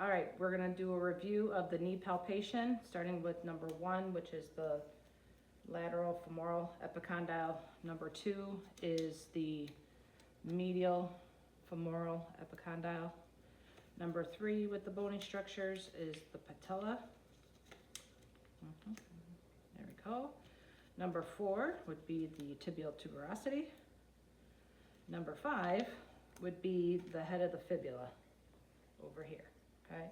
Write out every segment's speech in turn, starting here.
All right, we're gonna do a review of the knee palpation, starting with number 1, which is the lateral femoral epicondyle. Number 2 is the medial femoral epicondyle. Number 3 with the bony structures is the patella. There we go. Number 4 would be the tibial tuberosity. Number 5 would be the head of the fibula over here, okay?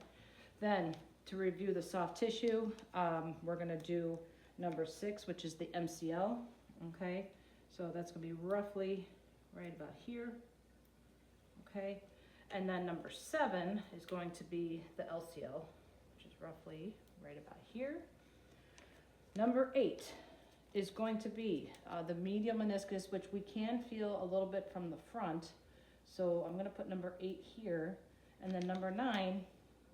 Then to review the soft tissue, we're gonna do number 6, which is the MCL, okay? So that's gonna be roughly right about here, okay? And then number 7 is going to be the LCL, which is roughly right about here. Number 8 is going to be the medial meniscus, which we can feel a little bit from the front. So I'm gonna put number 8 here. And then number 9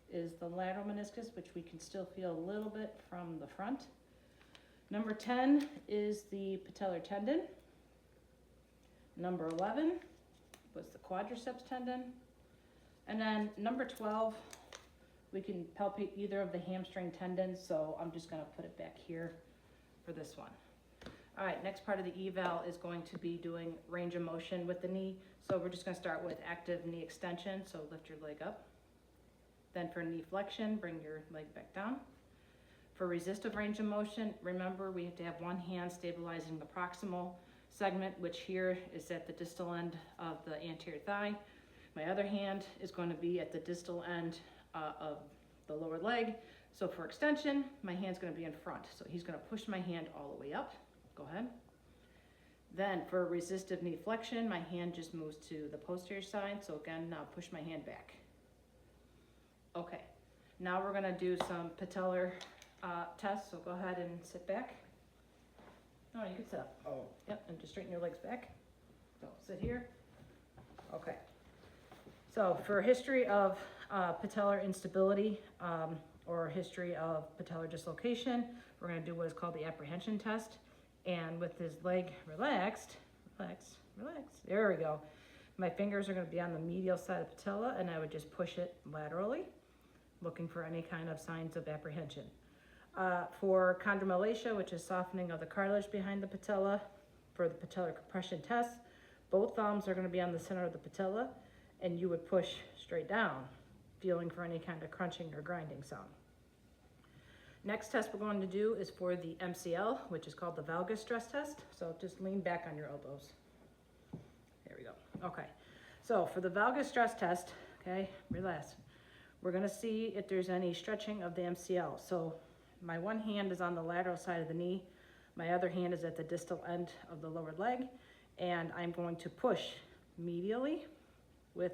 is the lateral meniscus, which we can still feel a little bit from the front. Number 10 is the patellar tendon. Number 11 was the quadriceps tendon. And then number 12, we can palpate either of the hamstring tendons, so I'm just gonna put it back here for this one. All right, next part of the eval is going to be doing range of motion with the knee. So we're just gonna start with active knee extension, so lift your leg up. Then for knee flexion, bring your leg back down. For resistive range of motion, remember we have to have one hand stabilizing the proximal segment, which here is at the distal end of the anterior thigh. My other hand is going to be at the distal end of the lower leg. So for extension, my hand's gonna be in front. So he's gonna push my hand all the way up. Go ahead. Then for resistive knee flexion, my hand just moves to the posterior side. So again, now push my hand back. Okay, now we're gonna do some patellar tests. So go ahead and sit back. No, you can sit up. Oh. Yep, and just straighten your legs back. So sit here. Okay. So for a history of patellar instability or history of patellar dislocation, we're gonna do what is called the apprehension test. And with his leg relaxed, relax, there we go. My fingers are gonna be on the medial side of the patella and I would just push it laterally, looking for any kind of signs of apprehension. For chondromalacia, which is softening of the cartilage behind the patella, for the patellar compression test, both thumbs are gonna be on the center of the patella and you would push straight down, feeling for any kind of crunching or grinding sound. Next test we're going to do is for the MCL, which is called the valgus stress test. So just lean back on your elbows. There we go. Okay. So for the valgus stress test, okay, relax. We're gonna see if there's any stretching of the MCL. So my one hand is on the lateral side of the knee. My other hand is at the distal end of the lower leg. And I'm going to push medially with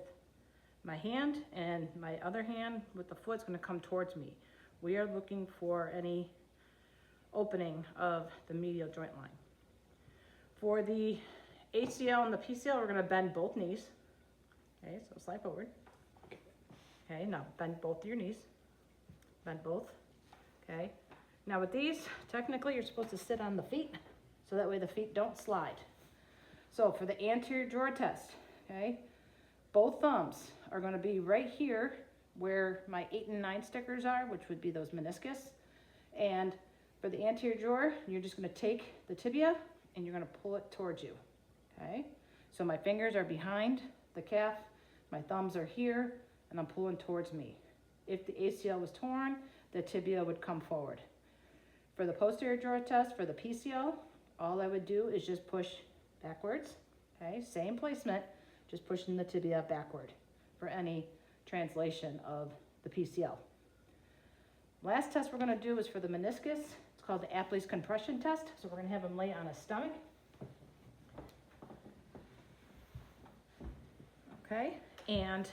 my hand, and my other hand with the foot is gonna come towards me. We are looking for any opening of the medial joint line. For the ACL and the PCL, we're gonna bend both knees. Okay, so slide forward. Okay, now bend both of your knees. Bend both, okay. Now with these, technically you're supposed to sit on the feet, so that way the feet don't slide. So for the anterior drawer test, okay, both thumbs are gonna be right here where my 8 and 9 stickers are, which would be those meniscus. And for the anterior drawer, you're just gonna take the tibia and you're gonna pull it towards you, okay? So my fingers are behind the calf, my thumbs are here, and I'm pulling towards me. If the ACL was torn, the tibia would come forward. For the posterior drawer test, for the PCL, all I would do is just push backwards, okay? Same placement, just pushing the tibia backward for any translation of the PCL. Last test we're gonna do is for the meniscus. It's called the Apley's compression test. So we're gonna have him lay on his stomach. Okay, and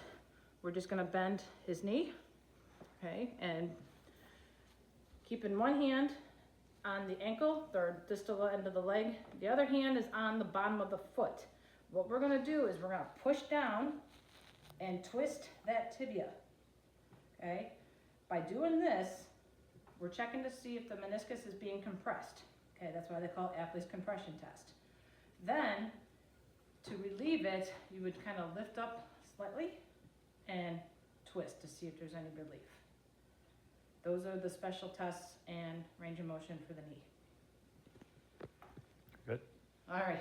we're just gonna bend his knee, okay, and keeping one hand on the ankle, the distal end of the leg. The other hand is on the bottom of the foot. What we're gonna do is we're gonna push down and twist that tibia, okay? By doing this, we're checking to see if the meniscus is being compressed. Okay, that's why they call it Apley's compression test. Then, to relieve it, you would kind of lift up slightly and twist to see if there's any relief. Those are the special tests and range of motion for the knee. Good. All right,